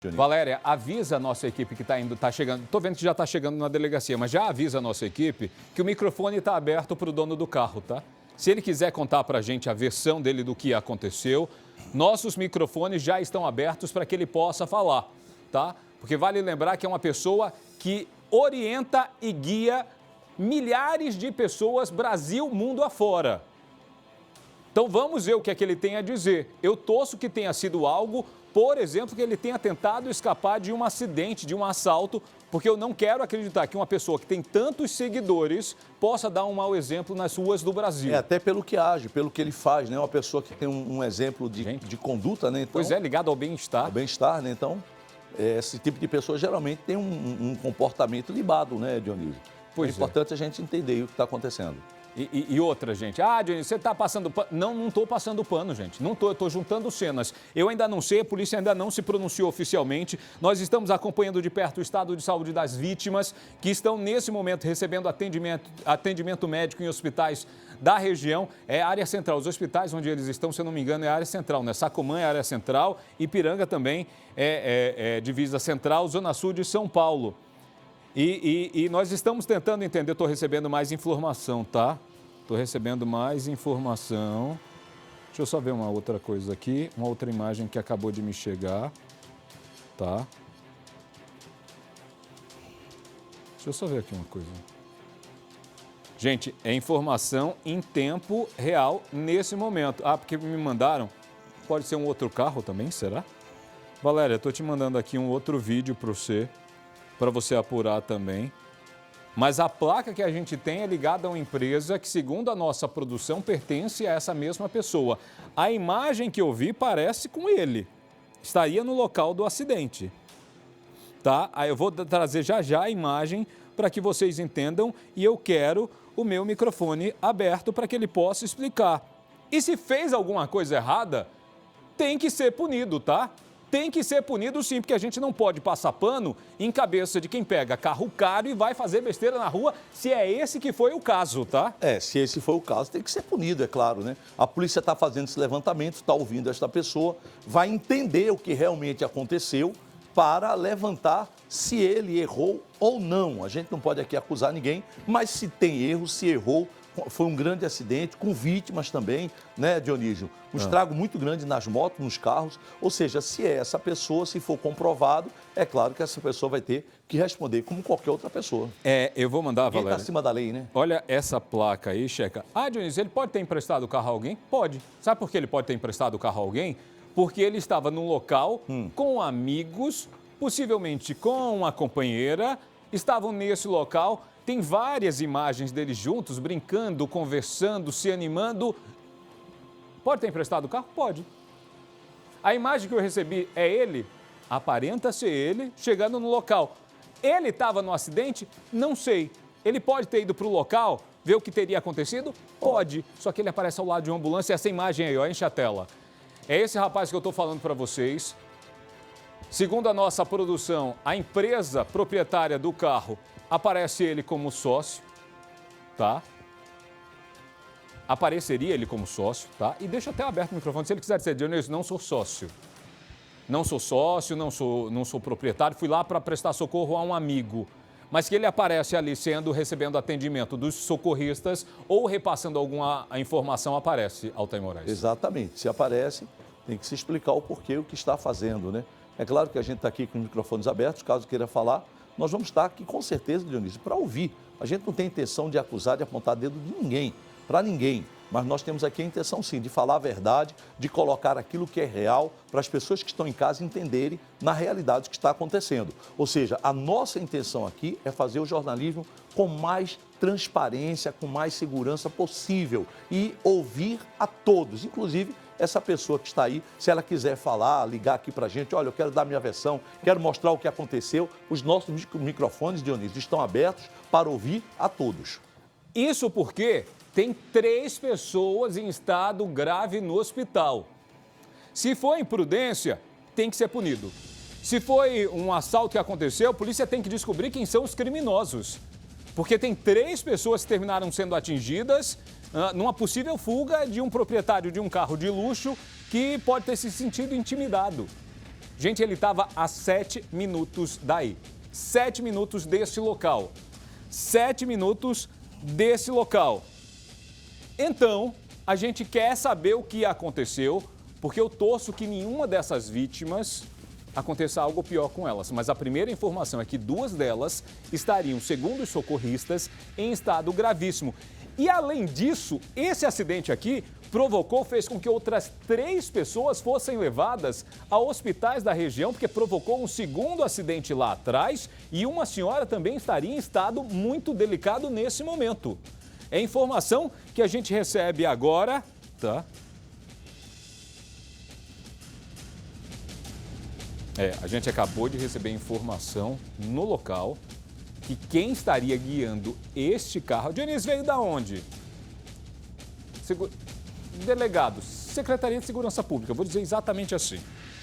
Valéria, avisa a nossa equipe que está chegando. Estou vendo que já está chegando na delegacia, mas já avisa a nossa equipe que o microfone está aberto para o dono do carro, tá? Se ele quiser contar para a gente a versão dele do que aconteceu, nossos microfones já estão abertos para que ele possa falar, tá? Porque vale lembrar que é uma pessoa que orienta e guia milhares de pessoas Brasil, mundo afora. Então vamos ver o que é que ele tem a dizer. Eu torço que tenha sido algo, por exemplo, que ele tenha tentado escapar de um acidente, de um assalto, porque eu não quero acreditar que uma pessoa que tem tantos seguidores possa dar um mau exemplo nas ruas do Brasil. Até pelo que age, pelo que ele faz, né? Uma pessoa que tem um exemplo de conduta, né? Então, pois é, ligado ao bem-estar. Ao bem-estar, né? Então, esse tipo de pessoa geralmente tem um comportamento libado, né, Dionísio? Pois é importante a gente entender o que está acontecendo. E outra, gente. Ah, Dionísio, você está passando pano. Não estou passando pano, gente. Não estou, eu estou juntando cenas. Eu ainda não sei, a polícia ainda não se pronunciou oficialmente. Nós estamos acompanhando de perto o estado de saúde das vítimas, que estão, nesse momento, recebendo atendimento médico em hospitais da região. É a área central. Os hospitais onde eles estão, se eu não me engano, é a área central, né? Sacomã é a área central, Ipiranga também é divisa central, Zona Sul de São Paulo. E nós estamos tentando entender, estou recebendo mais informação, tá? Estou recebendo mais informação. Deixa eu só ver uma outra coisa aqui, uma outra imagem que acabou de me chegar, tá? Deixa eu só ver aqui uma coisa. Gente, é informação em tempo real nesse momento. Ah, porque me mandaram, pode ser um outro carro também, será? Valéria, estou te mandando aqui um outro vídeo para você apurar também. Mas a placa que a gente tem é ligada a uma empresa que, segundo a nossa produção, pertence a essa mesma pessoa. A imagem que eu vi parece com ele. Estaria no local do acidente. Tá? Aí eu vou trazer já a imagem para que vocês entendam e eu quero o meu microfone aberto para que ele possa explicar. E se fez alguma coisa errada, tem que ser punido, tá? Tem que ser punido sim, porque a gente não pode passar pano em cabeça de quem pega carro caro e vai fazer besteira na rua, se é esse que foi o caso, tá? Se esse foi o caso, tem que ser punido, é claro, né? A polícia está fazendo esse levantamento, está ouvindo esta pessoa, vai entender o que realmente aconteceu para levantar se ele errou ou não. A gente não pode aqui acusar ninguém, mas se tem erro, se errou, foi um grande acidente, com vítimas também, né, Dionísio? Um estrago muito grande nas motos, nos carros. Ou seja, se é essa pessoa, se for comprovado, é claro que essa pessoa vai ter que responder como qualquer outra pessoa. Eu vou mandar, Valéria. Quem está acima da lei, né? Olha essa placa aí, checa. Ah, Dionísio, ele pode ter emprestado o carro a alguém? Pode. Sabe por que ele pode ter emprestado o carro a alguém? Porque ele estava num local com amigos, possivelmente com uma companheira, estavam nesse local. Tem várias imagens deles juntos, brincando, conversando, se animando. Pode ter emprestado o carro? Pode. A imagem que eu recebi é ele, aparenta ser ele, chegando no local. Ele estava no acidente? Não sei. Ele pode ter ido para o local, ver o que teria acontecido? Pode. Só que ele aparece ao lado de uma ambulância. Essa imagem aí, ó, enche a tela. É esse rapaz que eu estou falando para vocês. Segundo a nossa produção, a empresa proprietária do carro, aparece ele como sócio, tá? Apareceria ele como sócio, tá? E deixa até aberto o microfone. Se ele quiser dizer, Dionísio, não sou sócio. Não sou sócio, não sou proprietário. Fui lá para prestar socorro a um amigo. Mas que ele aparece ali recebendo atendimento dos socorristas ou repassando alguma informação, aparece, Altair Moraes. Exatamente. Se aparece, tem que se explicar o porquê, o que está fazendo, né? É claro que a gente está aqui com os microfones abertos, caso queira falar. Nós vamos estar aqui, com certeza, Dionísio, para ouvir. A gente não tem intenção de acusar, de apontar dedo de ninguém, para ninguém. Mas nós temos aqui a intenção, sim, de falar a verdade, de colocar aquilo que é real para as pessoas que estão em casa entenderem na realidade o que está acontecendo. Ou seja, a nossa intenção aqui é fazer o jornalismo com mais transparência, com mais segurança possível e ouvir a todos, inclusive essa pessoa que está aí, se ela quiser falar, ligar aqui para a gente, olha, eu quero dar minha versão, quero mostrar o que aconteceu, os nossos microfones, Dionísio, estão abertos para ouvir a todos. Isso porque tem 3 pessoas em estado grave no hospital. Se foi imprudência, tem que ser punido. Se foi um assalto que aconteceu, a polícia tem que descobrir quem são os criminosos. Porque tem 3 pessoas que terminaram sendo atingidas numa possível fuga de um proprietário de um carro de luxo que pode ter se sentido intimidado. Gente, ele estava a 7 minutos daí. 7 minutos desse local. 7 minutos desse local. Então, a gente quer saber o que aconteceu, porque eu torço que nenhuma dessas vítimas aconteça algo pior com elas. Mas a primeira informação é que 2 delas estariam, segundo os socorristas, em estado gravíssimo. E além disso, esse acidente aqui fez com que outras 3 pessoas fossem levadas a hospitais da região, porque provocou um segundo acidente lá atrás e uma senhora também estaria em estado muito delicado nesse momento. É informação que a gente recebe agora, tá? A gente acabou de receber informação no local que quem estaria guiando este carro... Dionísio, veio da onde? Delegado, Secretaria de Segurança Pública, vou dizer exatamente assim.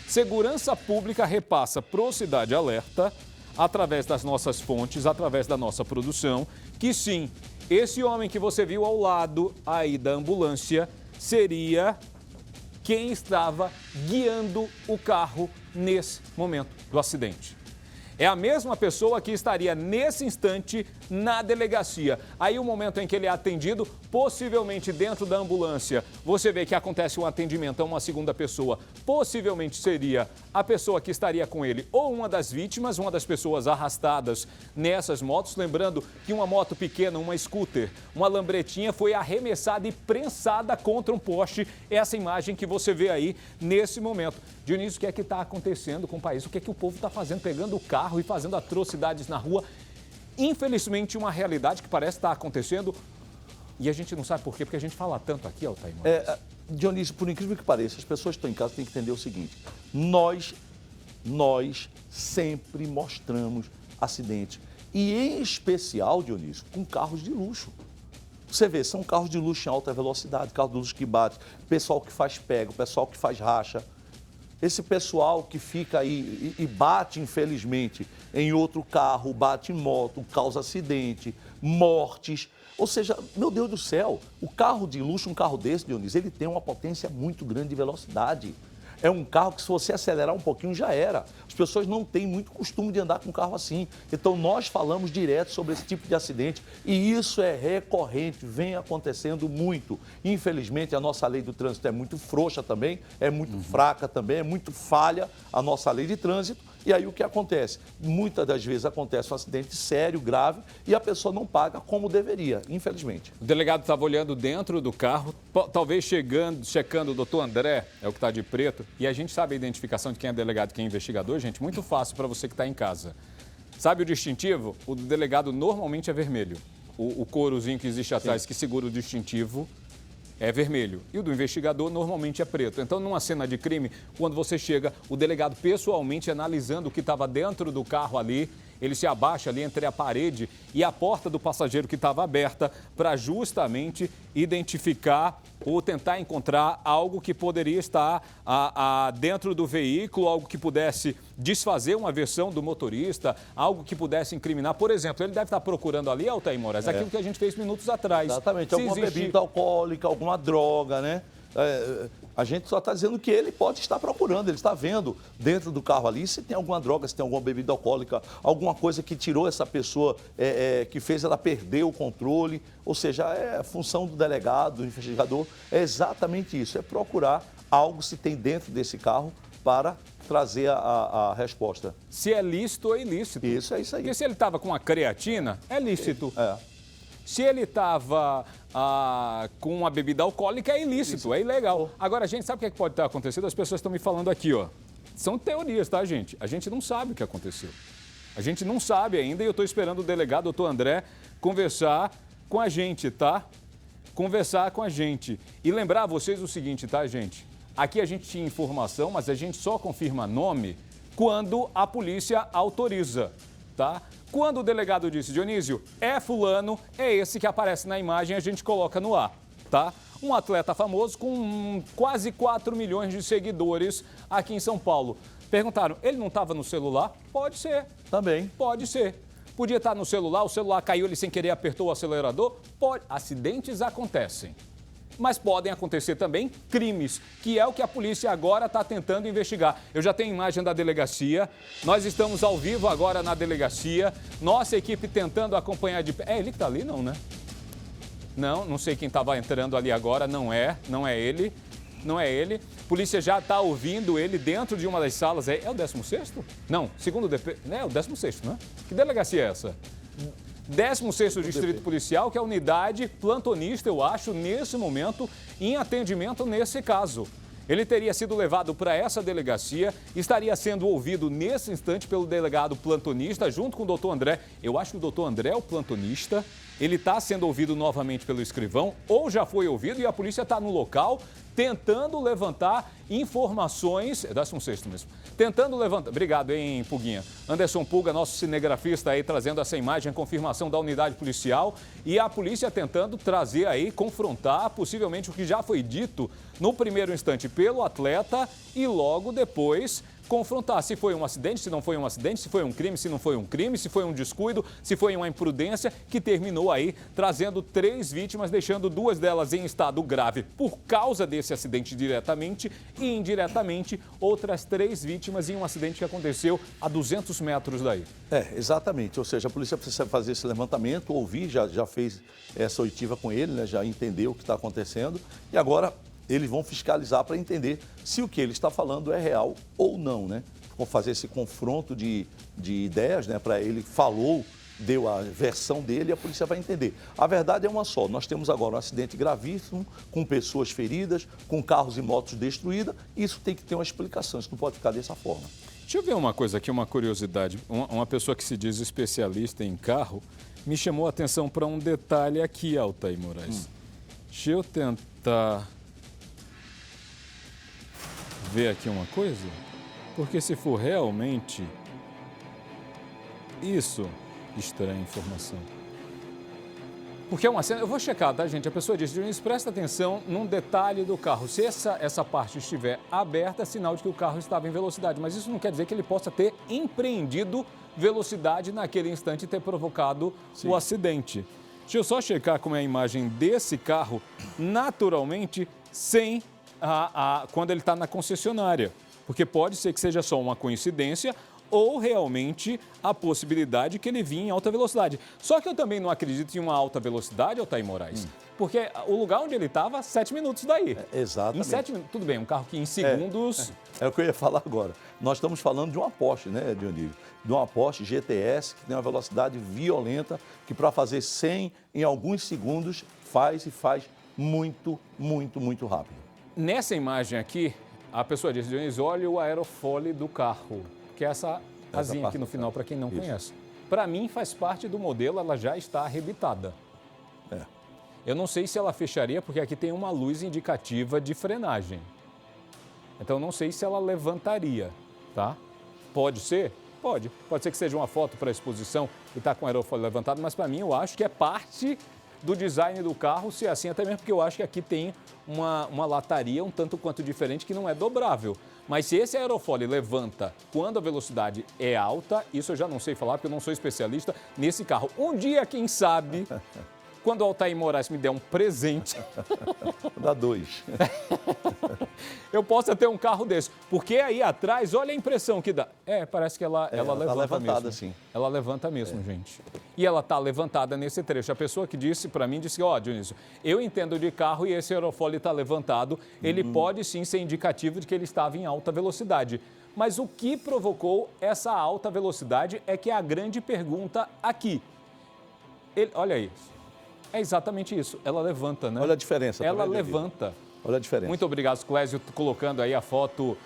Segurança Pública repassa para o Cidade Alerta, através das nossas fontes, através da nossa produção, que sim, esse homem que você viu ao lado aí da ambulância seria quem estava guiando o carro nesse momento do acidente. É a mesma pessoa que estaria nesse instante na delegacia. Aí o momento em que ele é atendido, possivelmente dentro da ambulância, você vê que acontece um atendimento a uma segunda pessoa. Possivelmente seria a pessoa que estaria com ele ou uma das vítimas, uma das pessoas arrastadas nessas motos. Lembrando que uma moto pequena, uma scooter, uma lambretinha foi arremessada e prensada contra um poste. Essa imagem que você vê aí nesse momento. Dionísio, o que é que está acontecendo com o país? O que é que o povo está fazendo? Pegando o carro e fazendo atrocidades na rua. Infelizmente, uma realidade que parece estar acontecendo e a gente não sabe por quê, porque a gente fala tanto aqui, Altair Moraes. Dionísio, por incrível que pareça, as pessoas que estão em casa têm que entender o seguinte: nós sempre mostramos acidentes, e em especial, Dionísio, com carros de luxo. Você vê, são carros de luxo em alta velocidade, carros de luxo que bate, pessoal que faz pega, pessoal que faz racha. Esse pessoal que fica aí e bate, infelizmente, em outro carro, bate em moto, causa acidente, mortes. Ou seja, meu Deus do céu, o carro de luxo, um carro desse, Dionísio, ele tem uma potência muito grande de velocidade. É um carro que, se você acelerar um pouquinho, já era. As pessoas não têm muito costume de andar com um carro assim. Então, nós falamos direto sobre esse tipo de acidente e isso é recorrente, vem acontecendo muito. Infelizmente, a nossa lei do trânsito é muito frouxa também, é muito fraca também, é muito falha a nossa lei de trânsito. E aí, o que acontece? Muitas das vezes acontece um acidente sério, grave, e a pessoa não paga como deveria, infelizmente. O delegado estava olhando dentro do carro, talvez checando o doutor André, é o que está de preto, e a gente sabe a identificação de quem é delegado e quem é investigador, gente, muito fácil para você que está em casa. Sabe o distintivo? O do delegado normalmente é vermelho. O courozinho que existe atrás que segura o distintivo é vermelho. E o do investigador normalmente é preto. Então, numa cena de crime, quando você chega, o delegado pessoalmente analisando o que estava dentro do carro ali, ele se abaixa ali entre a parede e a porta do passageiro que estava aberta para justamente identificar ou tentar encontrar algo que poderia estar dentro do veículo, algo que pudesse desfazer uma versão do motorista, algo que pudesse incriminar. Por exemplo, ele deve estar procurando ali, Altair Moraes, aquilo que a gente fez minutos atrás. Exatamente, alguma bebida alcoólica, alguma droga, né? A gente só está dizendo que ele pode estar procurando, ele está vendo dentro do carro ali se tem alguma droga, se tem alguma bebida alcoólica, alguma coisa que tirou essa pessoa, que fez ela perder o controle. Ou seja, a função do delegado, do investigador, é exatamente isso, é procurar algo se tem dentro desse carro para trazer a resposta. Se é lícito ou ilícito. Isso, é isso aí. Porque se ele estava com a creatina, é lícito. Se ele estava com uma bebida alcoólica, é ilícito, é ilegal. Agora, a gente sabe o que pode ter acontecido? As pessoas estão me falando aqui, ó. São teorias, tá, gente? A gente não sabe o que aconteceu. A gente não sabe ainda e eu estou esperando o delegado, doutor André, conversar com a gente, tá? Conversar com a gente. E lembrar a vocês o seguinte, tá, gente? Aqui a gente tinha informação, mas a gente só confirma nome quando a polícia autoriza, tá? Quando o delegado disse, Dionísio, é fulano, é esse que aparece na imagem, a gente coloca no ar, tá? Um atleta famoso com quase 4 milhões de seguidores aqui em São Paulo. Perguntaram, ele não estava no celular? Pode ser. Também. Pode ser. Podia estar no celular, o celular caiu, ele sem querer apertou o acelerador? Pode. Acidentes acontecem. mas podem acontecer também crimes, que é o que a polícia agora está tentando investigar. Eu já tenho imagem da delegacia, nós estamos ao vivo agora na delegacia, nossa equipe tentando acompanhar de perto. É ele que está ali, não, né? Não sei quem estava entrando ali agora, não é ele. Não é ele. A polícia já está ouvindo ele dentro de uma das salas. É o 16º? Não, segundo o DP. É o 16º, né? Que delegacia é essa? 16º Distrito Policial, que é a unidade plantonista, eu acho, nesse momento, em atendimento nesse caso. Ele teria sido levado para essa delegacia, estaria sendo ouvido nesse instante pelo delegado plantonista, junto com o doutor André. Eu acho que o doutor André é o plantonista. Ele está sendo ouvido novamente pelo escrivão, ou já foi ouvido, e a polícia está no local tentando levantar informações. É 16º mesmo. Tentando levantar. Obrigado, hein, Puguinha. Anderson Pulga, nosso cinegrafista aí, trazendo essa imagem, a confirmação da unidade policial. E a polícia tentando trazer aí, confrontar possivelmente o que já foi dito no primeiro instante pelo atleta e logo depois confrontar se foi um acidente, se não foi um acidente, se foi um crime, se não foi um crime, se foi um descuido, se foi uma imprudência, que terminou aí trazendo 3 vítimas, deixando 2 delas em estado grave por causa desse acidente diretamente e indiretamente outras 3 vítimas em um acidente que aconteceu a 200 metros daí. Exatamente. Ou seja, a polícia precisa fazer esse levantamento, ouvir, já fez essa oitiva com ele, né? Já entendeu o que está acontecendo e agora eles vão fiscalizar para entender se o que ele está falando é real ou não, né? Vão fazer esse confronto de ideias, né? Para ele falou, deu a versão dele e a polícia vai entender. A verdade é uma só, nós temos agora um acidente gravíssimo, com pessoas feridas, com carros e motos destruídas, isso tem que ter uma explicação, isso não pode ficar dessa forma. Deixa eu ver uma coisa aqui, uma curiosidade. Uma pessoa que se diz especialista em carro me chamou a atenção para um detalhe aqui, Altair Moraes. Deixa eu tentar ver aqui uma coisa, porque se for realmente isso, estranha informação. Porque é uma cena, eu vou checar, tá, gente? A pessoa disse, Dionísio, presta atenção num detalhe do carro. Se essa parte estiver aberta, é sinal de que o carro estava em velocidade. Mas isso não quer dizer que ele possa ter empreendido velocidade naquele instante e ter provocado o acidente. Deixa eu só checar como é a imagem desse carro, naturalmente, sem quando ele está na concessionária. Porque pode ser que seja só uma coincidência ou realmente a possibilidade que ele vinha em alta velocidade. Só que eu também não acredito em uma alta velocidade, Altair Moraes. Porque o lugar onde ele estava, 7 minutos daí. Exatamente. Em 7 minutos, tudo bem, um carro que em segundos... É o que eu ia falar agora. Nós estamos falando de uma Porsche, né, Dionísio? De uma Porsche GTS, que tem uma velocidade violenta, que para fazer 100 em alguns segundos, faz muito, muito, muito rápido. Nessa imagem aqui, a pessoa disse, Dionísio, olha o aerofólio do carro, que é essa asinha aqui no final, para quem não conhece. Para mim, faz parte do modelo, ela já está arrebitada. Eu não sei se ela fecharia, porque aqui tem uma luz indicativa de frenagem. Então, não sei se ela levantaria, tá? Pode ser? Pode. Pode ser que seja uma foto para exposição e está com o aerofólio levantado, mas para mim, eu acho que é parte do design do carro ser assim, até mesmo porque eu acho que aqui tem uma lataria um tanto quanto diferente que não é dobrável. Mas se esse aerofólio levanta quando a velocidade é alta, isso eu já não sei falar porque eu não sou especialista nesse carro. Um dia, quem sabe, quando o Altair Moraes me der um presente... Dá 2. Eu possa ter um carro desse. Porque aí atrás, olha a impressão que dá. Parece que ela levanta tá levantada, mesmo. Sim. Ela levanta mesmo, gente. E ela está levantada nesse trecho. A pessoa que disse para mim, disse, Dionísio, eu entendo de carro e esse aerofólio está levantado. Ele pode sim ser indicativo de que ele estava em alta velocidade. Mas o que provocou essa alta velocidade é que é a grande pergunta aqui. Olha isso. É exatamente isso. Ela levanta, né? Olha a diferença. Ela levanta. Olha a diferença. Muito obrigado, Clésio, colocando aí a foto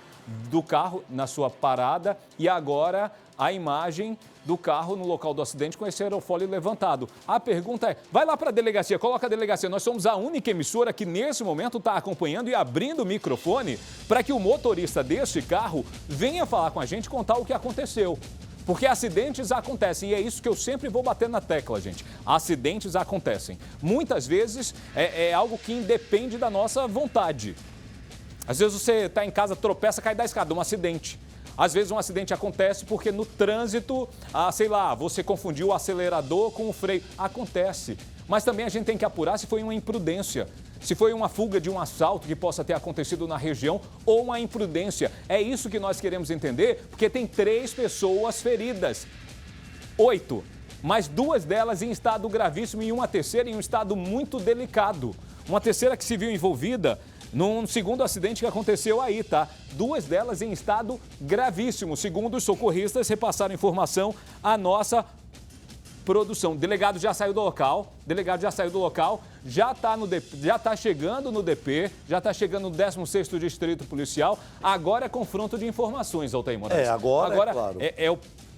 do carro na sua parada e agora a imagem do carro no local do acidente com esse aerofólio levantado. A pergunta é, vai lá para a delegacia, coloca a delegacia. Nós somos a única emissora que nesse momento está acompanhando e abrindo o microfone para que o motorista deste carro venha falar com a gente e contar o que aconteceu. Porque acidentes acontecem e é isso que eu sempre vou bater na tecla, gente. Acidentes acontecem. Muitas vezes é algo que independe da nossa vontade. Às vezes você está em casa, tropeça, cai da escada, um acidente. Às vezes um acidente acontece porque no trânsito, sei lá, você confundiu o acelerador com o freio. Acontece. Mas também a gente tem que apurar se foi uma imprudência. se foi uma fuga de um assalto que possa ter acontecido na região ou uma imprudência. É isso que nós queremos entender, porque tem 3 pessoas feridas. 8, mas 2 delas em estado gravíssimo e uma terceira em um estado muito delicado. Uma terceira que se viu envolvida num segundo acidente que aconteceu aí, tá? 2 delas em estado gravíssimo. Segundo os socorristas, repassaram informação à nossa produção. O delegado já saiu do local, já está chegando no DP, já está chegando no 16º Distrito Policial. Agora é confronto de informações, Altair Moraes. Agora é claro.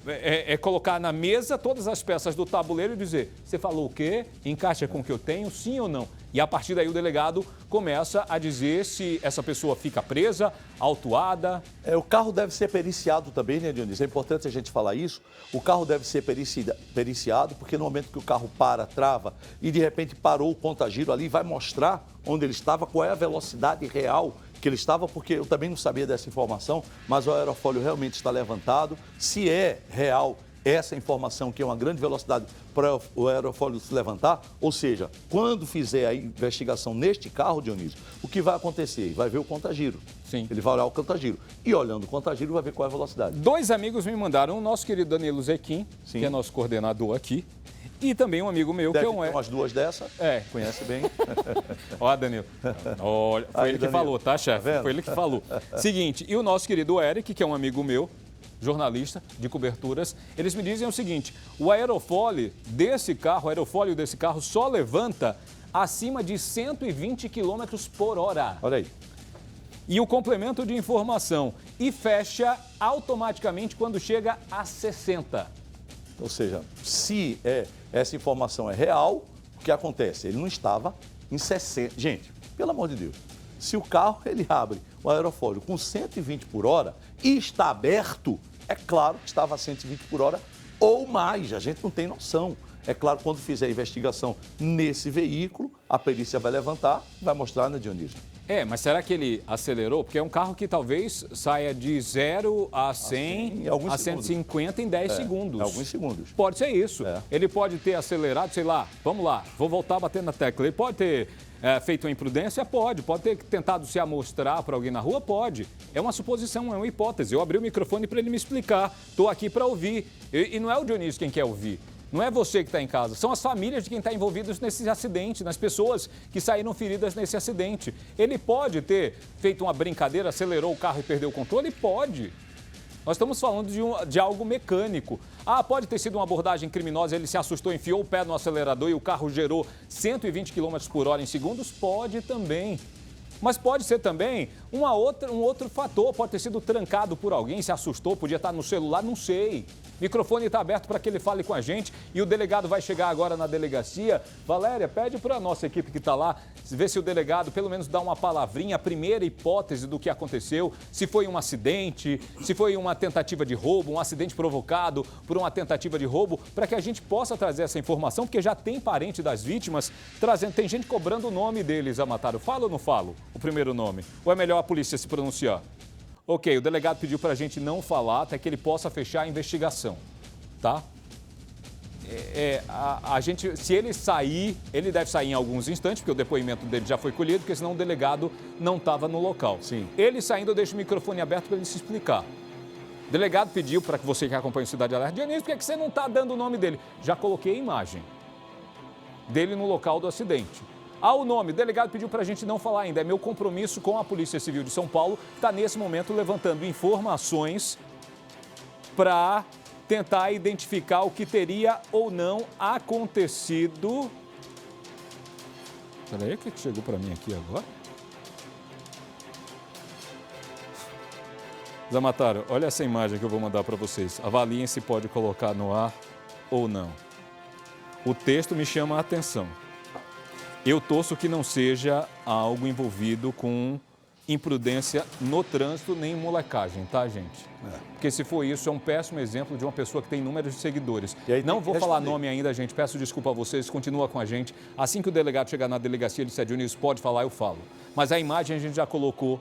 É colocar na mesa todas as peças do tabuleiro e dizer, você falou o quê? Encaixa com o que eu tenho, sim ou não? E a partir daí o delegado começa a dizer se essa pessoa fica presa, autuada. O carro deve ser periciado também, né, Dionísio? É importante a gente falar isso. O carro deve ser periciado, porque no momento que o carro para, trava e de repente parou o contagiro ali, vai mostrar onde ele estava, qual é a velocidade real que ele estava, porque eu também não sabia dessa informação, mas o aerofólio realmente está levantado. Se é real essa informação, que é uma grande velocidade para o aerofólio se levantar, ou seja, quando fizer a investigação neste carro, Dionísio, o que vai acontecer? Vai ver o contagiro. Sim. Ele vai olhar o contagiro. E olhando o contagiro, vai ver qual é a velocidade. 2 amigos me mandaram, o nosso querido Danilo Zequim, que é nosso coordenador aqui, e também um amigo meu, Deve que é um... ter umas 2 dessa. Conhece bem. Ó, Danilo. Olha, foi ele que falou, tá, chefe? Foi ele que falou. Seguinte, e o nosso querido Eric, que é um amigo meu, jornalista de coberturas, eles me dizem o seguinte, o aerofólio desse carro só levanta acima de 120 km por hora. Olha aí. E o complemento de informação, e fecha automaticamente quando chega a 60. Ou seja, se essa informação é real, o que acontece? Ele não estava em 60. Gente, pelo amor de Deus, se o carro ele abre o aerofólio com 120 por hora e está aberto, é claro que estava a 120 por hora ou mais, a gente não tem noção. É claro, quando fizer a investigação nesse veículo, a perícia vai levantar e vai mostrar, né, Dionísio? Mas será que ele acelerou? Porque é um carro que talvez saia de 0 a 100, a 150 em 10 segundos. Em alguns segundos. Pode ser isso. Ele pode ter acelerado, sei lá, vamos lá, vou voltar a bater na tecla. Ele pode ter feito uma imprudência? Pode ter tentado se amostrar para alguém na rua? Pode. É uma suposição, é uma hipótese. Eu abri o microfone para ele me explicar. Estou aqui para ouvir. E não é o Dionísio quem quer ouvir. Não é você que está em casa, são as famílias de quem está envolvidos nesse acidente, nas pessoas que saíram feridas nesse acidente. Ele pode ter feito uma brincadeira, acelerou o carro e perdeu o controle? Pode. Nós estamos falando de algo mecânico. Pode ter sido uma abordagem criminosa, ele se assustou, enfiou o pé no acelerador e o carro gerou 120 km por hora em segundos? Pode também. Mas pode ser também um outro fator, pode ter sido trancado por alguém, se assustou, podia estar no celular, não sei. O microfone está aberto para que ele fale com a gente e o delegado vai chegar agora na delegacia. Valéria, pede para a nossa equipe que está lá, ver se o delegado pelo menos dá uma palavrinha, a primeira hipótese do que aconteceu, se foi um acidente, se foi uma tentativa de roubo, um acidente provocado por uma tentativa de roubo, para que a gente possa trazer essa informação, porque já tem parente das vítimas trazendo, tem gente cobrando o nome deles, Amataru. Falo ou não falo o primeiro nome? Ou é melhor a polícia se pronunciar? Ok, o delegado pediu para a gente não falar até que ele possa fechar a investigação, tá? Se ele sair, ele deve sair em alguns instantes, porque o depoimento dele já foi colhido, porque senão o delegado não estava no local. Sim. Ele saindo, eu deixo o microfone aberto para ele se explicar. O delegado pediu para que você que acompanha o Cidade Alerta, Dionísio, por que você não está dando o nome dele? Já coloquei a imagem dele no local do acidente. O nome, o delegado pediu para a gente não falar ainda. É meu compromisso com a Polícia Civil de São Paulo, está nesse momento levantando informações para tentar identificar o que teria ou não acontecido. Espera aí, o que chegou para mim aqui agora? Zamataru, olha essa imagem que eu vou mandar para vocês. Avaliem se pode colocar no ar ou não. O texto me chama a atenção. Eu torço que não seja algo envolvido com imprudência no trânsito nem molecagem, tá, gente? Porque se for isso, é um péssimo exemplo de uma pessoa que tem números de seguidores. Não vou falar nome ainda, gente, peço desculpa a vocês, continua com a gente. Assim que o delegado chegar na delegacia, ele disser, Dionísio, pode falar, eu falo. Mas a imagem a gente já colocou,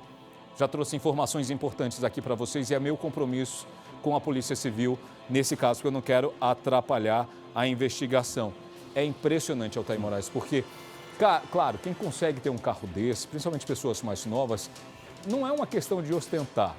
já trouxe informações importantes aqui para vocês e é meu compromisso com a Polícia Civil nesse caso, porque eu não quero atrapalhar a investigação. É impressionante, Altair Moraes, porque Claro, quem consegue ter um carro desse, principalmente pessoas mais novas, não é uma questão de ostentar.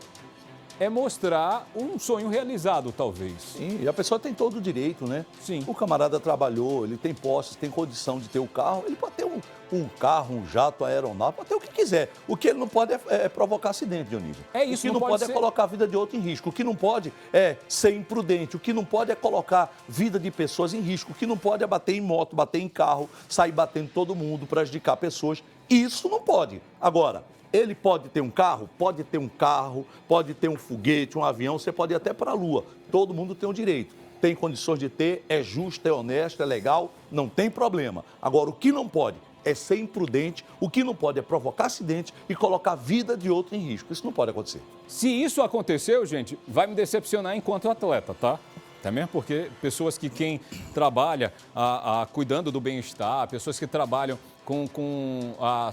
É mostrar um sonho realizado, talvez. Sim, e a pessoa tem todo o direito, né? Sim. O camarada trabalhou, ele tem posse, tem condição de ter o carro, ele pode ter um carro, um jato, aeronave, pode ter o que quiser. O que ele não pode é provocar acidente, Dionísio. É isso, o que não pode é colocar a vida de outro em risco. O que não pode é ser imprudente. O que não pode é colocar vida de pessoas em risco. O que não pode é bater em moto, bater em carro, sair batendo todo mundo, prejudicar pessoas. Isso não pode. Agora, ele pode ter um carro, pode ter um foguete, um avião, você pode ir até para a Lua. Todo mundo tem o direito. Tem condições de ter, é justo, é honesto, é legal, não tem problema. Agora, o que não pode é ser imprudente, o que não pode é provocar acidente e colocar a vida de outro em risco. Isso não pode acontecer. Se isso aconteceu, gente, vai me decepcionar enquanto atleta, tá? Até mesmo porque pessoas que quem trabalha cuidando do bem-estar, pessoas que trabalham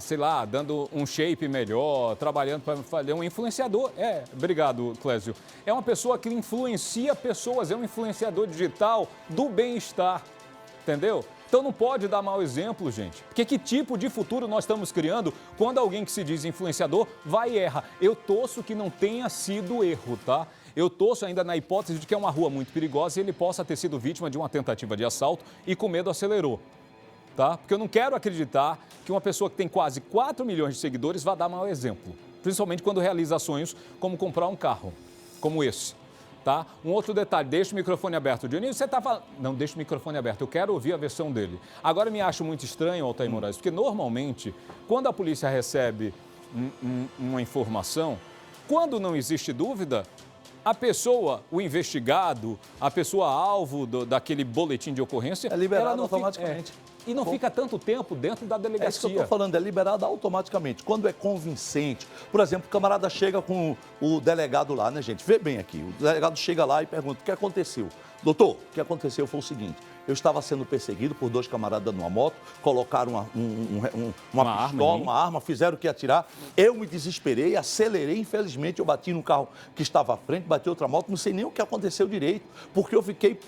sei lá, dando um shape melhor, trabalhando para fazer um influenciador. Obrigado, Clésio. É uma pessoa que influencia pessoas, é um influenciador digital do bem-estar, entendeu? Então não pode dar mau exemplo, gente. Porque que tipo de futuro nós estamos criando quando alguém que se diz influenciador vai e erra? Eu torço que não tenha sido erro, tá? Eu torço ainda na hipótese de que é uma rua muito perigosa e ele possa ter sido vítima de uma tentativa de assalto e com medo acelerou. Tá? Porque eu não quero acreditar que uma pessoa que tem quase 4 milhões de seguidores vá dar mau exemplo. Principalmente quando realiza sonhos como comprar um carro, como esse. Tá? Um outro detalhe, deixa o microfone aberto. Dionísio, você está falando... Não, deixa o microfone aberto, eu quero ouvir a versão dele. Agora, me acho muito estranho, Altair Moraes, porque normalmente, quando a polícia recebe uma informação, quando não existe dúvida, a pessoa, o investigado, a pessoa alvo daquele boletim de ocorrência... É liberado automaticamente. E não fica tanto tempo dentro da delegacia. É isso que eu estou falando, é liberado automaticamente. Quando é convincente, por exemplo, o camarada chega com o delegado lá, né, gente? Vê bem aqui, o delegado chega lá e pergunta, o que aconteceu? Doutor, o que aconteceu foi o seguinte, eu estava sendo perseguido por 2 camaradas numa moto, colocaram uma pistola, uma arma, fizeram o que atirar. Eu me desesperei, acelerei, infelizmente eu bati no carro que estava à frente, bati outra moto, não sei nem o que aconteceu direito, porque eu fiquei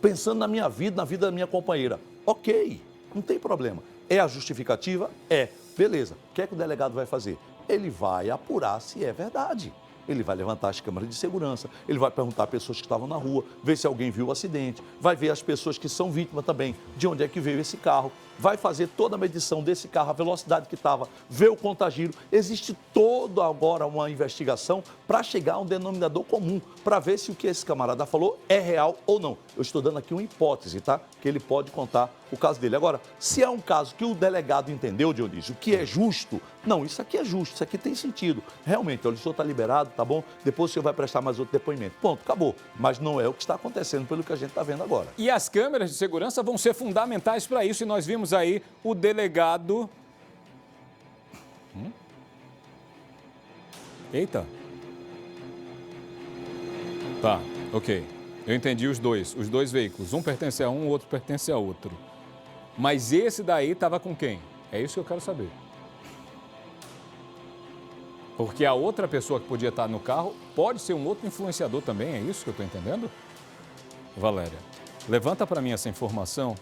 pensando na minha vida, na vida da minha companheira. Ok, não tem problema. É a justificativa? É. Beleza. O que é que o delegado vai fazer? Ele vai apurar se é verdade. Ele vai levantar as câmeras de segurança, ele vai perguntar a pessoas que estavam na rua, ver se alguém viu o acidente, vai ver as pessoas que são vítimas também, de onde é que veio esse carro, vai fazer toda a medição desse carro, a velocidade que estava, ver o contagiro. Existe toda agora uma investigação para chegar a um denominador comum, para ver se o que esse camarada falou é real ou não. Eu estou dando aqui uma hipótese, tá? Que ele pode contar o caso dele. Agora, se é um caso que o delegado entendeu, Dionísio, que é justo, não, isso aqui é justo, isso aqui tem sentido. Realmente, olha, o senhor está liberado, tá bom? Depois o senhor vai prestar mais outro depoimento. Ponto, acabou. Mas não é o que está acontecendo pelo que a gente está vendo agora. E as câmeras de segurança vão ser fundamentais para isso, e nós vimos aí o delegado... Eita. Tá, ok. Eu entendi os dois veículos. Um pertence a um, o outro pertence a outro. Mas esse daí estava com quem? É isso que eu quero saber. Porque a outra pessoa que podia estar no carro pode ser um outro influenciador também, é isso que eu estou entendendo? Valéria, levanta para mim essa informação.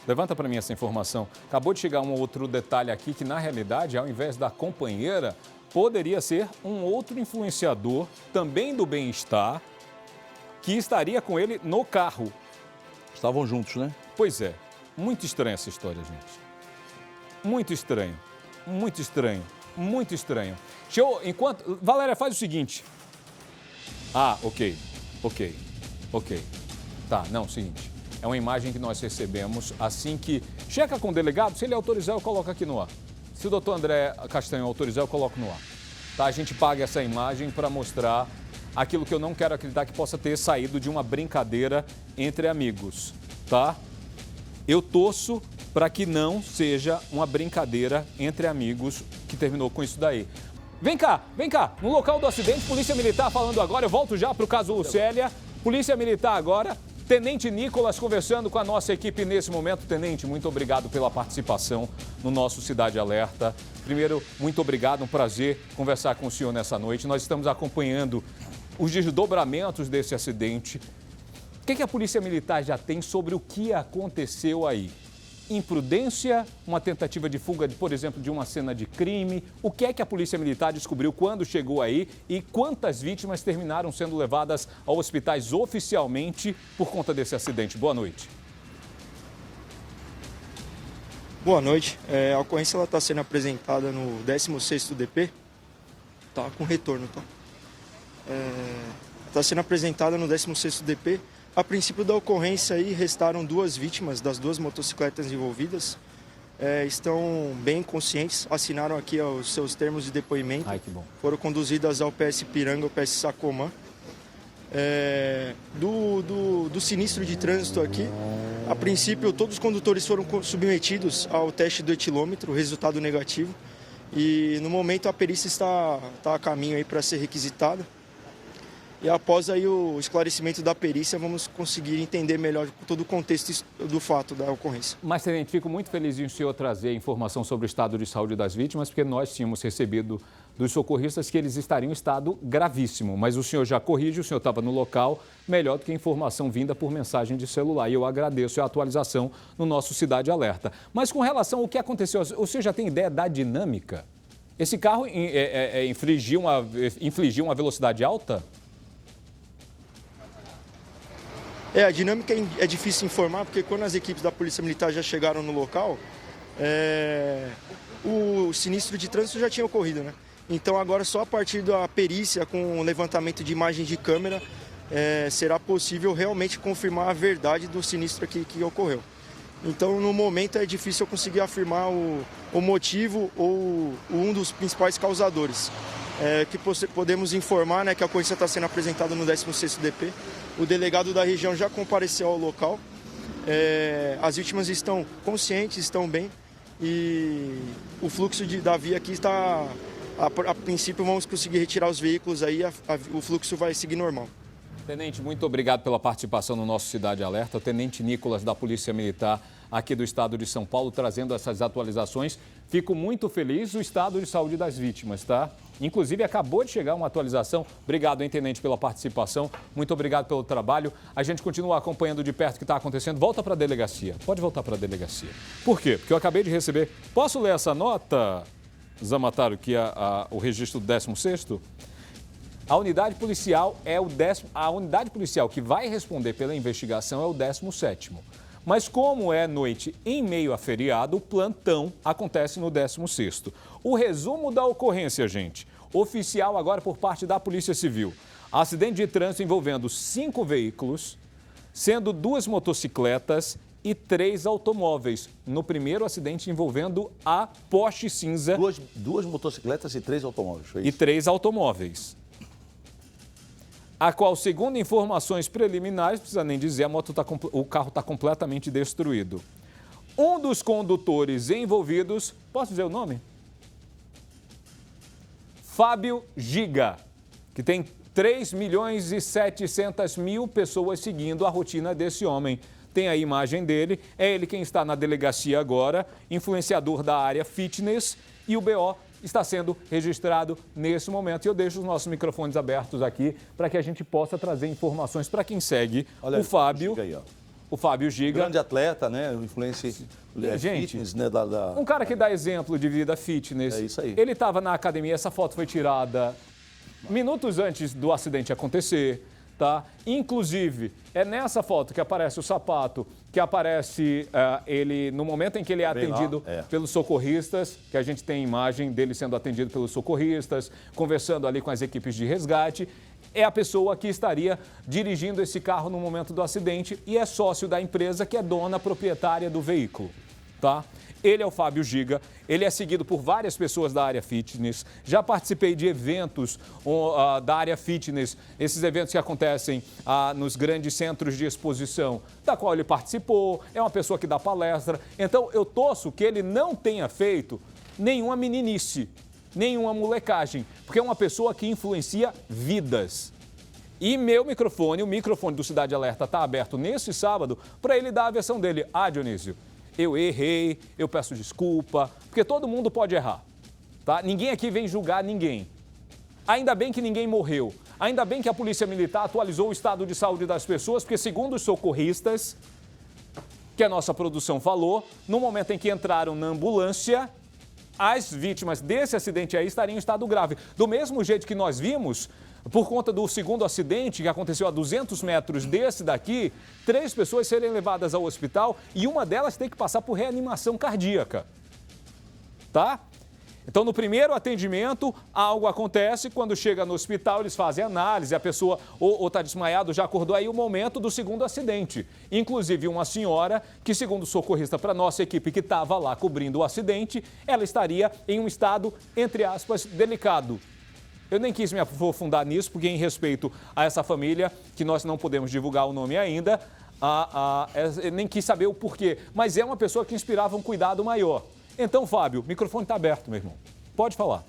Levanta para mim essa informação. Acabou de chegar um outro detalhe aqui que, na realidade, ao invés da companheira, poderia ser um outro influenciador, também do bem-estar, que estaria com ele no carro. Estavam juntos, né? Pois é. Muito estranha essa história, gente. Muito estranho. Muito estranho. Muito estranho. Valéria, faz o seguinte. Ok. Tá, não, seguinte. É uma imagem que nós recebemos assim que... Checa com o delegado, se ele autorizar, eu coloco aqui no ar. Se o doutor André Castanho autorizar, eu coloco no ar. Tá, a gente paga essa imagem para mostrar aquilo que eu não quero acreditar que possa ter saído de uma brincadeira entre amigos, tá? Eu torço para que não seja uma brincadeira entre amigos que terminou com isso daí. Vem cá. No local do acidente, Polícia Militar falando agora, eu volto já para o caso Célia. Polícia Militar agora, Tenente Nicolas conversando com a nossa equipe nesse momento. Tenente, muito obrigado pela participação no nosso Cidade Alerta. Primeiro, muito obrigado, um prazer conversar com o senhor nessa noite. Nós estamos acompanhando os desdobramentos desse acidente. O que a Polícia Militar já tem sobre o que aconteceu aí? imprudência, uma tentativa de fuga, por exemplo, de uma cena de crime? O que é que a Polícia Militar descobriu quando chegou aí e quantas vítimas terminaram sendo levadas a hospitais oficialmente por conta desse acidente? Boa noite. Boa noite. A ocorrência está sendo apresentada no 16º DP. Tá com retorno, tá? Está sendo apresentada no 16º DP. A princípio da ocorrência aí, restaram 2 vítimas das 2 motocicletas envolvidas. Estão bem conscientes, assinaram aqui os seus termos de depoimento. Ai, que bom. Foram conduzidas ao PS Piranga, ao PS Sacomã. Do sinistro de trânsito aqui, a princípio todos os condutores foram submetidos ao teste do etilômetro, resultado negativo. E no momento a perícia está a caminho aí para ser requisitada. E após aí o esclarecimento da perícia, vamos conseguir entender melhor todo o contexto do fato da ocorrência. Mas, tenente, fico muito feliz em o senhor trazer informação sobre o estado de saúde das vítimas, porque nós tínhamos recebido dos socorristas que eles estariam em estado gravíssimo. Mas o senhor já corrige, o senhor estava no local, melhor do que a informação vinda por mensagem de celular. E eu agradeço a atualização no nosso Cidade Alerta. Mas com relação ao que aconteceu, o senhor já tem ideia da dinâmica? Esse carro infligiu uma velocidade alta? A dinâmica é difícil informar, porque quando as equipes da Polícia Militar já chegaram no local, o sinistro de trânsito já tinha ocorrido, né? Então agora só a partir da perícia, com o levantamento de imagens de câmera, será possível realmente confirmar a verdade do sinistro que ocorreu. Então no momento é difícil eu conseguir afirmar o motivo ou um dos principais causadores. Que podemos informar, né, que a ocorrência está sendo apresentada no 16º DP. O delegado da região já compareceu ao local. As vítimas estão conscientes, estão bem. E o fluxo da via aqui está... A princípio vamos conseguir retirar os veículos aí, o fluxo vai seguir normal. Tenente, muito obrigado pela participação no nosso Cidade Alerta. O Tenente Nicolas, da Polícia Militar aqui do estado de São Paulo, trazendo essas atualizações. Fico muito feliz do estado de saúde das vítimas, tá? Inclusive, acabou de chegar uma atualização. Obrigado, hein, Tenente, pela participação. Muito obrigado pelo trabalho. A gente continua acompanhando de perto o que está acontecendo. Volta para a delegacia. Pode voltar para a delegacia. Por quê? Porque eu acabei de receber... Posso ler essa nota, Zamataro, que é o registro do 16º? A unidade policial a unidade policial que vai responder pela investigação é o 17º. Mas como é noite em meio a feriado, o plantão acontece no 16º. O resumo da ocorrência, gente. Oficial agora por parte da Polícia Civil. Acidente de trânsito envolvendo 5 veículos, sendo 2 motocicletas e 3 automóveis. No primeiro acidente envolvendo a Porsche cinza. Duas motocicletas e 3 automóveis, foi isso? E 3 automóveis. A qual, segundo informações preliminares, não precisa nem dizer, o carro está completamente destruído. Um dos condutores envolvidos, posso dizer o nome? Fábio Giga, que tem 3.700.000 pessoas seguindo a rotina desse homem. Tem a imagem dele, é ele quem está na delegacia agora, influenciador da área fitness, e o BO está sendo registrado nesse momento. E eu deixo os nossos microfones abertos aqui para que a gente possa trazer informações para quem segue. Olha, o Fábio. Giga aí, o Fábio Giga. Grande atleta, né? O influencer fitness, né? Um cara que dá exemplo de vida fitness. É isso aí. Ele estava na academia, essa foto foi tirada minutos antes do acidente acontecer. Tá? Inclusive, é nessa foto que aparece o sapato, que aparece ele no momento em que ele é atendido pelos socorristas, que a gente tem imagem dele sendo atendido pelos socorristas, conversando ali com as equipes de resgate. É a pessoa que estaria dirigindo esse carro no momento do acidente e é sócio da empresa que é dona proprietária do veículo. Tá? Ele é o Fábio Giga, ele é seguido por várias pessoas da área fitness. Já participei de eventos da área fitness, esses eventos que acontecem nos grandes centros de exposição, da qual ele participou, é uma pessoa que dá palestra. Então, eu torço que ele não tenha feito nenhuma meninice, nenhuma molecagem, porque é uma pessoa que influencia vidas. E meu microfone, o microfone do Cidade Alerta está aberto nesse sábado para ele dar a versão dele. Dionísio, eu errei, eu peço desculpa, porque todo mundo pode errar, tá? Ninguém aqui vem julgar ninguém. Ainda bem que ninguém morreu. Ainda bem que a Polícia Militar atualizou o estado de saúde das pessoas, porque segundo os socorristas, que a nossa produção falou, no momento em que entraram na ambulância, as vítimas desse acidente aí estariam em estado grave. Do mesmo jeito que nós vimos, por conta do segundo acidente que aconteceu a 200 metros desse daqui, 3 pessoas serem levadas ao hospital e uma delas tem que passar por reanimação cardíaca. Tá? Então, no primeiro atendimento, algo acontece, quando chega no hospital, eles fazem análise, a pessoa ou está desmaiado, já acordou, aí o momento do segundo acidente. Inclusive, uma senhora que, segundo o socorrista para nossa equipe que estava lá cobrindo o acidente, ela estaria em um estado, entre aspas, delicado. Eu nem quis me aprofundar nisso, porque em respeito a essa família, que nós não podemos divulgar o nome ainda, eu nem quis saber o porquê, mas é uma pessoa que inspirava um cuidado maior. Então, Fábio, o microfone está aberto, meu irmão. Pode falar.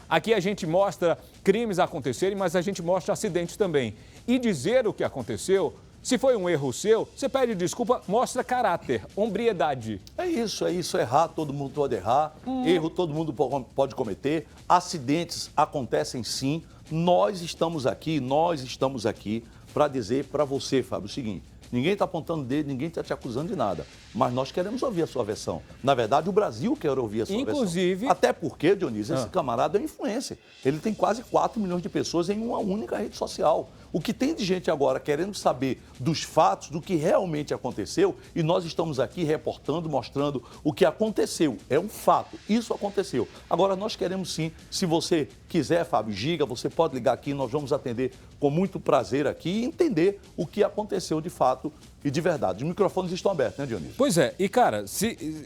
Aqui a gente mostra crimes acontecerem, mas a gente mostra acidentes também. E dizer o que aconteceu, se foi um erro seu, você pede desculpa, mostra caráter, hombridade. É isso. Errar, todo mundo pode errar. Erro, todo mundo pode cometer. Acidentes acontecem sim. Nós estamos aqui para dizer para você, Fábio, o seguinte. Ninguém está apontando dedo, ninguém está te acusando de nada. Mas nós queremos ouvir a sua versão. Na verdade, o Brasil quer ouvir a sua versão. Até porque, Dionísio, esse camarada é influencer. Ele tem quase 4 milhões de pessoas em uma única rede social. O que tem de gente agora querendo saber dos fatos, do que realmente aconteceu, e nós estamos aqui reportando, mostrando o que aconteceu. É um fato, isso aconteceu. Agora, nós queremos sim, se você quiser, Fábio, Giga, você pode ligar aqui, nós vamos atender com muito prazer aqui e entender o que aconteceu de fato e de verdade. Os microfones estão abertos, né, Dionísio? Pois é, e cara,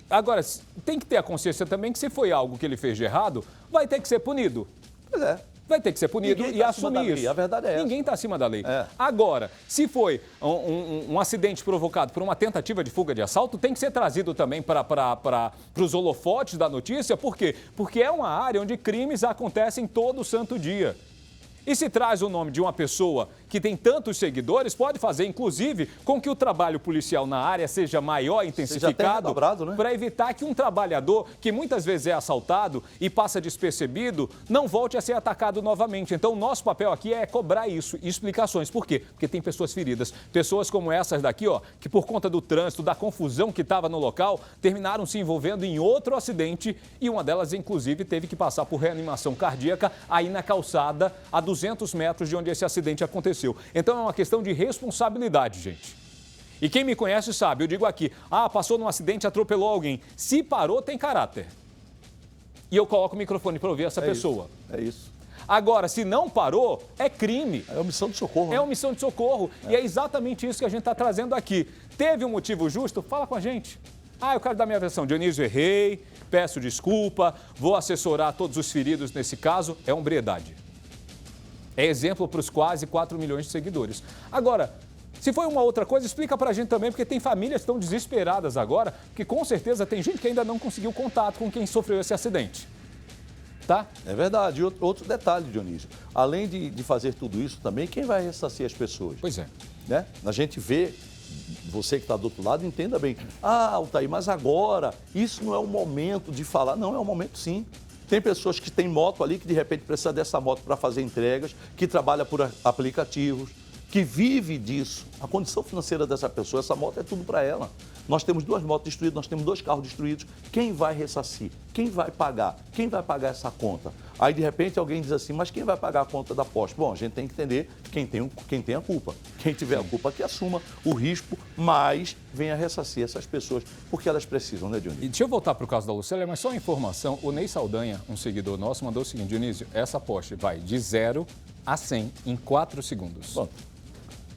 agora tem que ter a consciência também que se foi algo que ele fez de errado, vai ter que ser punido. Pois é. Vai ter que ser punido e assumir isso. A verdade é essa. Ninguém está acima da lei. É. Agora, se foi um acidente provocado por uma tentativa de fuga de assalto, tem que ser trazido também para os holofotes da notícia. Por quê? Porque é uma área onde crimes acontecem todo santo dia. E se traz o nome de uma pessoa que tem tantos seguidores, pode fazer, inclusive, com que o trabalho policial na área seja maior, intensificado, né? Para evitar que um trabalhador, que muitas vezes é assaltado e passa despercebido, não volte a ser atacado novamente. Então, o nosso papel aqui é cobrar isso e explicações. Por quê? Porque tem pessoas feridas. Pessoas como essas daqui, ó, que por conta do trânsito, da confusão que estava no local, terminaram se envolvendo em outro acidente e uma delas, inclusive, teve que passar por reanimação cardíaca aí na calçada, a 200 metros de onde esse acidente aconteceu. Então é uma questão de responsabilidade, gente. E quem me conhece sabe, eu digo aqui, passou num acidente, atropelou alguém. Se parou, tem caráter. E eu coloco o microfone para ouvir essa pessoa. É isso. Agora, se não parou, é crime. É omissão de socorro. É omissão de socorro. E é exatamente isso que a gente está trazendo aqui. Teve um motivo justo? Fala com a gente. Eu quero dar minha versão. Dionísio, errei, peço desculpa, vou assessorar todos os feridos nesse caso. É hombridade. É exemplo para os quase 4 milhões de seguidores. Agora, se foi uma outra coisa, explica para a gente também, porque tem famílias que estão desesperadas agora, que com certeza tem gente que ainda não conseguiu contato com quem sofreu esse acidente. Tá? É verdade. E outro detalhe, Dionísio, além de fazer tudo isso também, quem vai ressarcir as pessoas? Pois é. Né? A gente vê, você que está do outro lado, entenda bem. Altair, mas agora, isso não é o momento de falar. Não, é o momento sim. Tem pessoas que têm moto ali, que de repente precisa dessa moto para fazer entregas, que trabalha por aplicativos, que vive disso. A condição financeira dessa pessoa, essa moto é tudo para ela. Nós temos 2 motos destruídas, nós temos 2 carros destruídos. Quem vai ressarcir? Quem vai pagar? Quem vai pagar essa conta? Aí, de repente, alguém diz assim, mas quem vai pagar a conta da Porsche? Bom, a gente tem que entender quem tem a culpa. Quem tiver a culpa, que assuma o risco, mas venha ressarcir essas pessoas, porque elas precisam, né, Dionísio? E deixa eu voltar para o caso da Lucélia, mas só uma informação. O Ney Saldanha, um seguidor nosso, mandou o seguinte: Dionísio, essa Porsche vai de 0 a 100 em 4 segundos. Bom,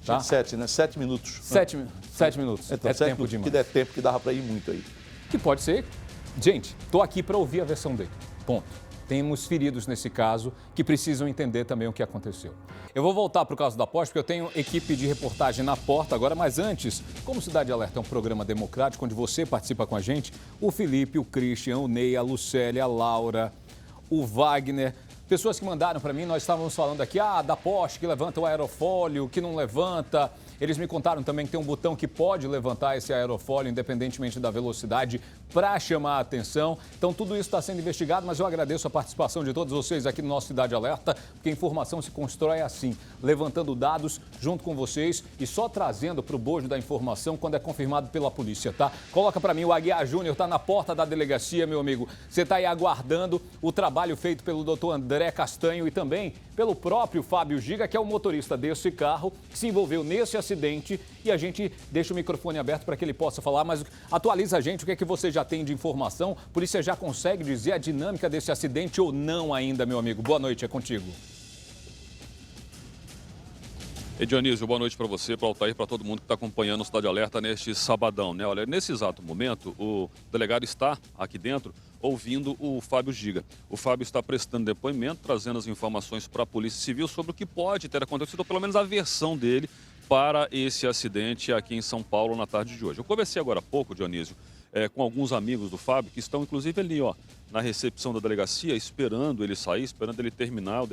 tá? 7, né? 7 minutos. 7 minutos. Então, é 7 tempo minutos, demais. que der tempo, que dava para ir muito aí. Que pode ser. Gente, estou aqui para ouvir a versão dele. Ponto. Temos feridos nesse caso que precisam entender também o que aconteceu. Eu vou voltar para o caso da Porsche, porque eu tenho equipe de reportagem na porta agora, mas antes, como Cidade Alerta é um programa democrático, onde você participa com a gente, o Felipe, o Christian, o Ney, a Lucélia, a Laura, o Wagner, Pessoas que mandaram para mim, nós estávamos falando aqui, da Porsche que levanta o aerofólio, que não levanta. Eles me contaram também que tem um botão que pode levantar esse aerofólio, independentemente da velocidade, para chamar a atenção. Então, tudo isso está sendo investigado, mas eu agradeço a participação de todos vocês aqui no nosso Cidade Alerta, porque a informação se constrói assim, levantando dados junto com vocês e só trazendo para o bojo da informação quando é confirmado pela polícia, tá? Coloca para mim, o Aguiar Júnior está na porta da delegacia, meu amigo. Você está aí aguardando o trabalho feito pelo doutor André Castanho e também pelo próprio Fábio Giga, que é o motorista desse carro, que se envolveu nesse acidente, e a gente deixa o microfone aberto para que ele possa falar, mas atualiza a gente, o que é que você já tem de informação, por isso você já consegue dizer a dinâmica desse acidente ou não ainda, meu amigo. Boa noite, é contigo. E Dionísio, boa noite para você, para o Altair, para todo mundo que está acompanhando o Cidade Alerta neste sabadão, né? Olha, nesse exato momento, o delegado está aqui dentro ouvindo o Fábio Giga. O Fábio está prestando depoimento, trazendo as informações para a Polícia Civil sobre o que pode ter acontecido, ou pelo menos a versão dele para esse acidente aqui em São Paulo na tarde de hoje. Eu conversei agora há pouco, Dionísio, com alguns amigos do Fábio, que estão inclusive ali, ó, na recepção da delegacia, esperando ele sair, esperando ele terminar o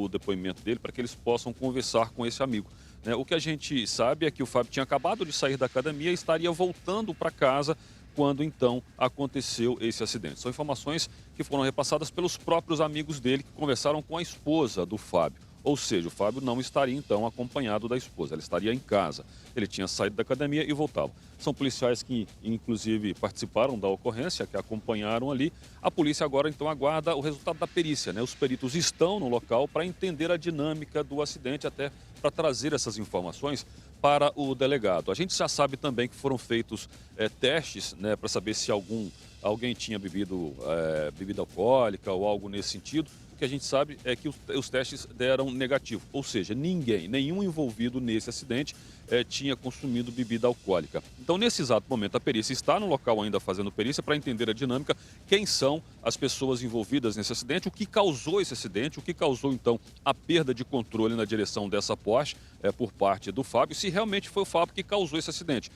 depoimento dele, para que eles possam conversar com esse amigo. Né? O que a gente sabe é que o Fábio tinha acabado de sair da academia e estaria voltando para casa quando então aconteceu esse acidente. São informações que foram repassadas pelos próprios amigos dele, que conversaram com a esposa do Fábio. Ou seja, o Fábio não estaria então acompanhado da esposa, ela estaria em casa. Ele tinha saído da academia e voltava. São policiais que inclusive participaram da ocorrência, que acompanharam ali. A polícia agora então aguarda o resultado da perícia, né? Os peritos estão no local para entender a dinâmica do acidente, até para trazer essas informações para o delegado. A gente já sabe também que foram feitos testes, né, para saber se alguém tinha bebido bebida alcoólica ou algo nesse sentido. O que a gente sabe é que os testes deram negativo, ou seja, nenhum envolvido nesse acidente tinha consumido bebida alcoólica. Então, nesse exato momento, a perícia está no local ainda fazendo perícia para entender a dinâmica, quem são as pessoas envolvidas nesse acidente, o que causou esse acidente, o que causou, então, a perda de controle na direção dessa Porsche por parte do Fábio, se realmente foi o Fábio que causou esse acidente.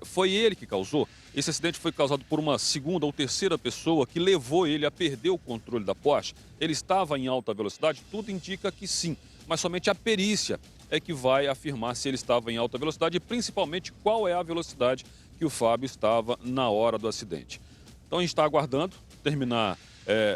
Foi ele que causou? Esse acidente foi causado por uma segunda ou terceira pessoa que levou ele a perder o controle da Porsche? Ele estava em alta velocidade? Tudo indica que sim, mas somente a perícia é que vai afirmar se ele estava em alta velocidade e principalmente qual é a velocidade que o Fábio estava na hora do acidente. Então a gente está aguardando terminar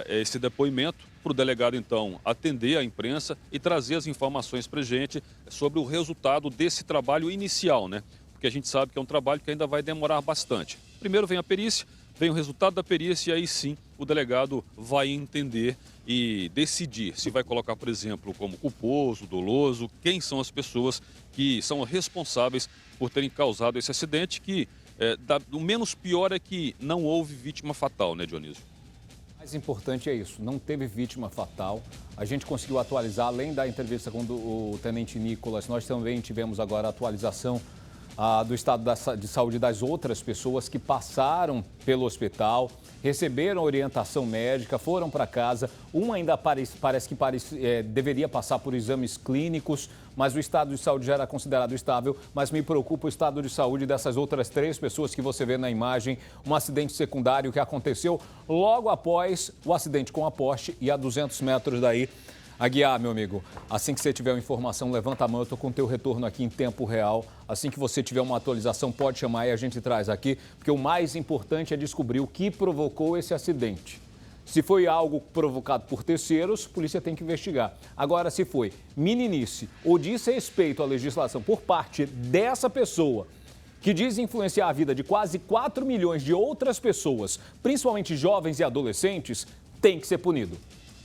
esse depoimento para o delegado então atender a imprensa e trazer as informações para a gente sobre o resultado desse trabalho inicial, né? Porque a gente sabe que é um trabalho que ainda vai demorar bastante. Primeiro vem a perícia, vem o resultado da perícia e aí sim o delegado vai entender e decidir se vai colocar, por exemplo, como culposo, doloso, quem são as pessoas que são responsáveis por terem causado esse acidente, que o menos pior é que não houve vítima fatal, né, Dionísio? O mais importante é isso, não teve vítima fatal. A gente conseguiu atualizar, além da entrevista com o Tenente Nicolas, nós também tivemos agora a atualização do estado de saúde das outras pessoas que passaram pelo hospital, receberam orientação médica, foram para casa. Um ainda parece que deveria passar por exames clínicos, mas o estado de saúde já era considerado estável. Mas me preocupa o estado de saúde dessas outras 3 pessoas que você vê na imagem. Um acidente secundário que aconteceu logo após o acidente com a Porsche e a 200 metros daí. Aguiar, meu amigo, assim que você tiver uma informação, levanta a mão, eu estou com o teu retorno aqui em tempo real. Assim que você tiver uma atualização, pode chamar e a gente traz aqui, porque o mais importante é descobrir o que provocou esse acidente. Se foi algo provocado por terceiros, a polícia tem que investigar. Agora, se foi meninice ou desrespeito à legislação por parte dessa pessoa, que diz influenciar a vida de quase 4 milhões de outras pessoas, principalmente jovens e adolescentes, tem que ser punido.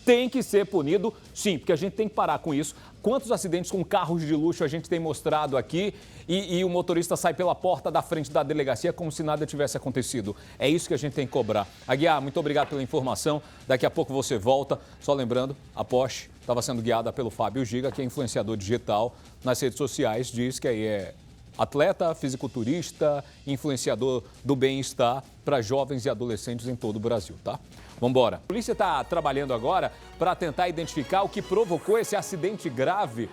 Tem que ser punido, sim, porque a gente tem que parar com isso. Quantos acidentes com carros de luxo a gente tem mostrado aqui e o motorista sai pela porta da frente da delegacia como se nada tivesse acontecido. É isso que a gente tem que cobrar. Aguiar, muito obrigado pela informação. Daqui a pouco você volta. Só lembrando, a Porsche estava sendo guiada pelo Fábio Giga, que é influenciador digital nas redes sociais. Diz que aí é atleta, fisiculturista, influenciador do bem-estar para jovens e adolescentes em todo o Brasil, tá? Vamos embora. A polícia está trabalhando agora para tentar identificar o que provocou esse acidente grave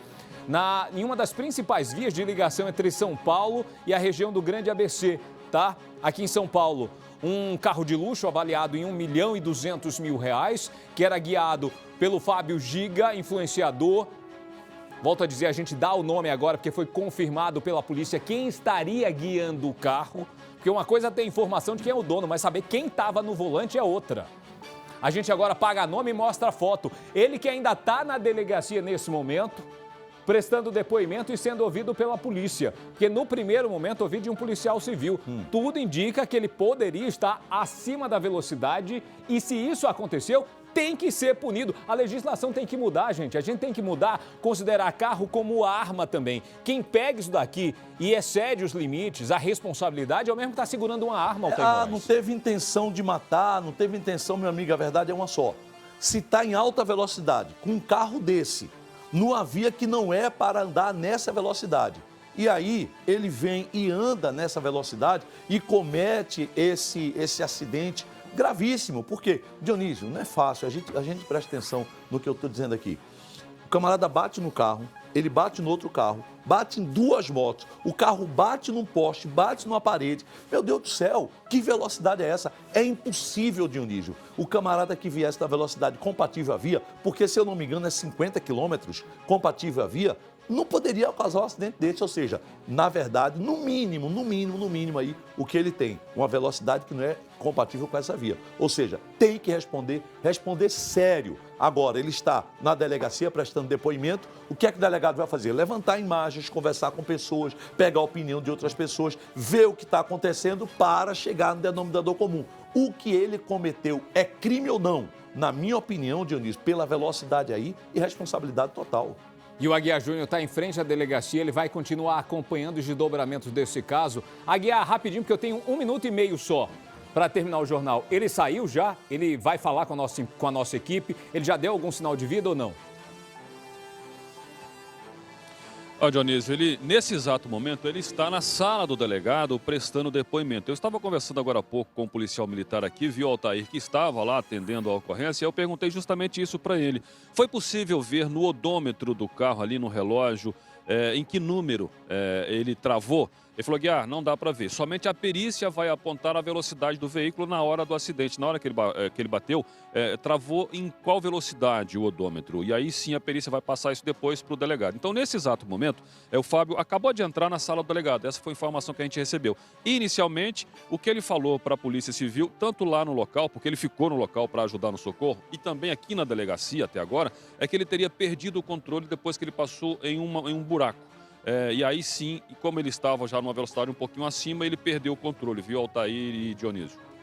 em uma das principais vias de ligação entre São Paulo e a região do Grande ABC, tá? Aqui em São Paulo, um carro de luxo avaliado em R$ 1.200.000, que era guiado pelo Fábio Giga, influenciador. Volto a dizer, a gente dá o nome agora porque foi confirmado pela polícia quem estaria guiando o carro. Porque uma coisa é ter informação de quem é o dono, mas saber quem estava no volante é outra. A gente agora paga nome e mostra a foto. Ele que ainda está na delegacia nesse momento, prestando depoimento e sendo ouvido pela polícia. Porque no primeiro momento ouvi de um policial civil. Tudo indica que ele poderia estar acima da velocidade e se isso aconteceu, tem que ser punido. A legislação tem que mudar, gente. A gente tem que mudar, considerar carro como arma também. Quem pega isso daqui e excede os limites, a responsabilidade é o mesmo que está segurando uma arma ao tempo. Não teve intenção de matar, não teve intenção, meu amigo, a verdade é uma só. Se está em alta velocidade, com um carro desse, numa via que não é para andar nessa velocidade, e aí ele vem e anda nessa velocidade e comete esse acidente gravíssimo. Porque, Dionísio, não é fácil, a gente presta atenção no que eu estou dizendo aqui. O camarada bate no carro, ele bate no outro carro, bate em duas motos, o carro bate num poste, bate numa parede. Meu Deus do céu, que velocidade é essa? É impossível, Dionísio, o camarada que viesse da velocidade compatível à via, porque se eu não me engano é 50 quilômetros compatível à via, não poderia causar um acidente desse. Ou seja, na verdade, no mínimo aí, o que ele tem? Uma velocidade que não é compatível com essa via. Ou seja, tem que responder sério. Agora, ele está na delegacia prestando depoimento, o que é que o delegado vai fazer? Levantar imagens, conversar com pessoas, pegar a opinião de outras pessoas, ver o que está acontecendo para chegar no denominador comum. O que ele cometeu é crime ou não? Na minha opinião, Dionísio, pela velocidade aí e responsabilidade total. E o Aguiar Júnior está em frente à delegacia, ele vai continuar acompanhando os desdobramentos desse caso. Aguiar, rapidinho, porque eu tenho 1 minuto e meio só para terminar o jornal. Ele saiu já? Ele vai falar com a nossa equipe? Ele já deu algum sinal de vida ou não? Dionísio, nesse exato momento, ele está na sala do delegado prestando depoimento. Eu estava conversando agora há pouco com um policial militar aqui, viu o Altair, que estava lá atendendo a ocorrência, e eu perguntei justamente isso para ele. Foi possível ver no odômetro do carro, ali no relógio, em que número ele travou? Ele falou, Guiar, não dá para ver. Somente a perícia vai apontar a velocidade do veículo na hora do acidente. Na hora que ele bateu, travou em qual velocidade o odômetro. E aí sim a perícia vai passar isso depois para o delegado. Então, nesse exato momento, o Fábio acabou de entrar na sala do delegado. Essa foi a informação que a gente recebeu. Inicialmente, o que ele falou para a Polícia Civil, tanto lá no local, porque ele ficou no local para ajudar no socorro, e também aqui na delegacia até agora, é que ele teria perdido o controle depois que ele passou em um buraco. E aí sim, como ele estava já numa velocidade um pouquinho acima, ele perdeu o controle, viu, Altair e Dionísio?